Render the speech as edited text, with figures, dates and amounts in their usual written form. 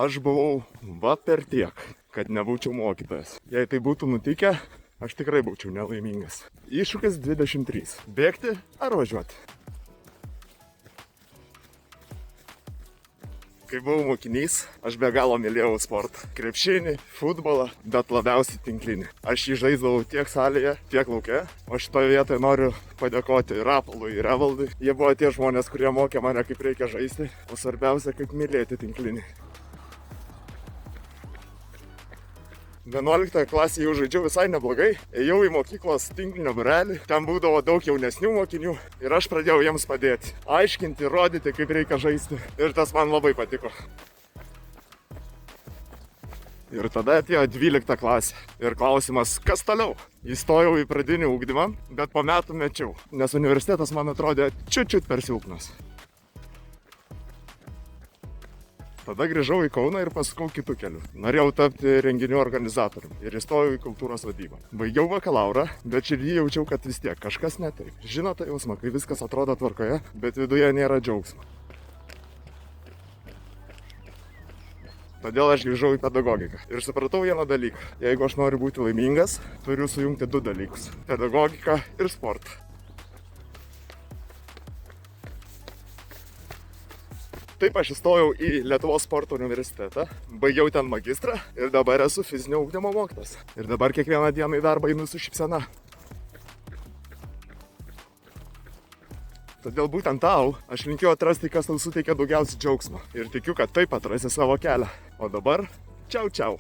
aš buvau va per tiek, kad nebūčiau mokytojas. Jei tai būtų nutikę, aš tikrai būčiau nelaimingas. Iššūkis 23. Bėgti ar važiuoti? Kai buvau mokinys, aš be galo mylėjau sportą. Krepšinį, futbolą, bet labiausiai tinklinį. Aš jį žaisdavau tiek salėje, tiek lauke. O šitoje vietoje noriu padėkoti Rapolui ir Evaldui. Jie buvo tie žmonės, kurie mokė mane, kaip reikia žaisti, o svarbiausia, kaip mylėti tinklinį. 11 klasėje jau žaidžiau visai neblogai. Ėjau į mokyklos tinklinio būrelį. Ten būdavo daug jaunesnių mokinių ir aš pradėjau jiems padėti. Aiškinti, rodyti, kaip reikia žaisti. Ir tas man labai patiko. Ir tada atėjo 12 klasė. Ir klausimas, kas toliau? Įstojau į pradinį ugdymą, bet po metų mečiau. Nes universitetas man atrodė čiut per silpnas. Tada grįžau į Kauną ir pasukau kitų kelių. Norėjau tapti renginių organizatoriumi ir įstojau į kultūros vadybą. Baigiau bakalaurą, bet širdį jaučiau, kad vis tiek kažkas ne taip. Žinote jausmą, kai viskas atrodo tvarkoje, bet viduje nėra džiaugsmo. Todėl aš grįžau į pedagogiką ir supratau vieną dalyką. Jeigu aš noriu būti laimingas, turiu sujungti du dalykus – pedagogiką ir sportą. Taip aš įstojau į Lietuvos sporto universitetą, baigiau ten magistrą ir dabar esu fizinio ugdymo mokytojas. Ir dabar kiekvieną dieną į darbą einu su šypsena. Todėl būtent tau aš linkiu atrasti, kas tau suteikia daugiausiai džiaugsmo. Ir tikiu, kad taip atrasi savo kelią. O dabar, čiau.